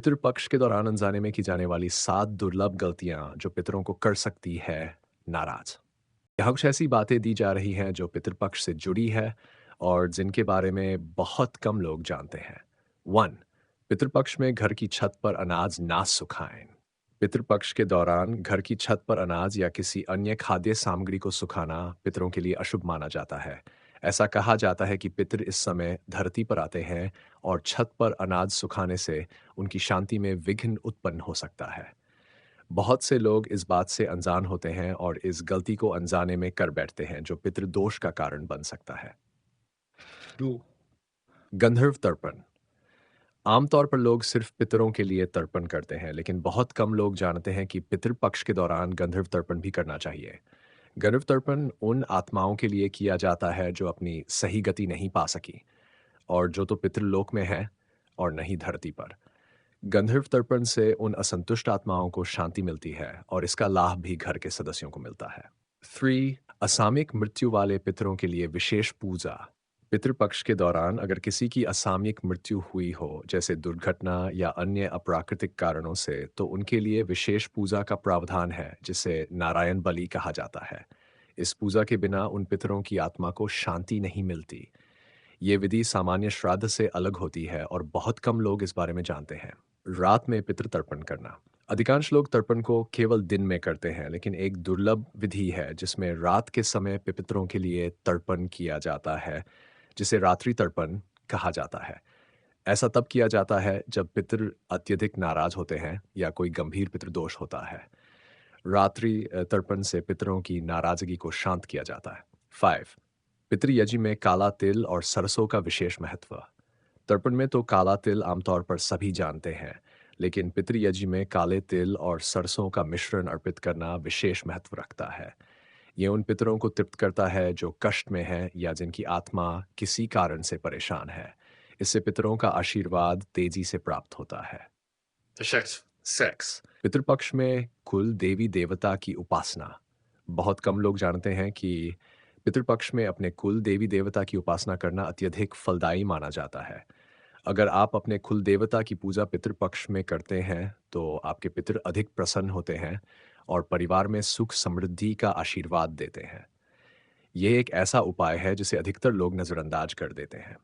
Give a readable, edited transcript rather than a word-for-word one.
पितृपक्ष के दौरान अनजाने में की जाने वाली 7 दुर्लभ गलतियां जो पितरों को कर सकती है नाराज। यहाँ कुछ ऐसी बातें दी जा रही हैं जो पितृपक्ष से जुड़ी है और जिनके बारे में बहुत कम लोग जानते हैं। 1. पितृपक्ष में घर की छत पर अनाज ना सुखाएं। पितृपक्ष के दौरान घर की छत पर अनाज या किसी अन्य खाद्य सामग्री को सुखाना पितरों के लिए अशुभ माना जाता है। ऐसा कहा जाता है कि पितृ इस समय धरती पर आते हैं और छत पर अनाज सुखाने से उनकी शांति में विघ्न उत्पन्न हो सकता है। बहुत से लोग इस बात से अनजान होते हैं और इस गलती को अनजाने में कर बैठते हैं जो पितृदोष का कारण बन सकता है। 2. गंधर्व तर्पण। आमतौर पर लोग सिर्फ पितरों के लिए तर्पण करते हैं, लेकिन बहुत कम लोग जानते हैं कि पितृपक्ष के दौरान गंधर्व तर्पण भी करना चाहिए। गंधर्व तर्पण उन आत्माओं के लिए किया जाता है जो अपनी सही गति नहीं पा सकी और जो तो पितृलोक में है और नहीं धरती पर। गंधर्व तर्पण से उन असंतुष्ट आत्माओं को शांति मिलती है और इसका लाभ भी घर के सदस्यों को मिलता है। 3. असामयिक मृत्यु वाले पितरों के लिए विशेष पूजा। पितृपक्ष के दौरान अगर किसी की असामयिक मृत्यु हुई हो, जैसे दुर्घटना या अन्य अप्राकृतिक कारणों से, तो उनके लिए विशेष पूजा का प्रावधान है जिसे नारायण बलि कहा जाता है। इस पूजा के बिना उन पितरों की आत्मा को शांति नहीं मिलती। ये विधि सामान्य श्राद्ध से अलग होती है और बहुत कम लोग इस बारे में जानते हैं। रात में पितृ तर्पण करना। अधिकांश लोग तर्पण को केवल दिन में करते हैं, लेकिन एक दुर्लभ विधि है जिसमें रात के समय पितरों के लिए तर्पण किया जाता है, जिसे रात्रि तर्पण कहा जाता है। ऐसा तब किया जाता है जब पितृ अत्यधिक नाराज होते हैं या कोई गंभीर पितृदोष होता है। रात्रि तर्पण से पितरों की नाराजगी को शांत किया जाता है। 5. पितृयज्ञ में काला तिल और सरसों का विशेष महत्व। तर्पण में तो काला तिल आमतौर पर सभी जानते हैं, लेकिन पितृयज्ञ में काले तिल और सरसों का मिश्रण अर्पित करना विशेष महत्व रखता है। ये उन पितरों को तृप्त करता है जो कष्ट में हैं या जिनकी आत्मा किसी कारण से परेशान है। इससे पितरों का आशीर्वाद तेजी से प्राप्त होता है। सेक्स। पितृपक्ष में कुल देवी देवता की उपासना। बहुत कम लोग जानते हैं कि पितृपक्ष में अपने कुल देवी देवता की उपासना करना अत्यधिक फलदायी माना जाता है। अगर आप अपने कुल देवता की पूजा पितृपक्ष में करते हैं, तो आपके पितृ अधिक प्रसन्न होते हैं और परिवार में सुख समृद्धि का आशीर्वाद देते हैं। ये एक ऐसा उपाय है जिसे अधिकतर लोग नज़रअंदाज कर देते हैं।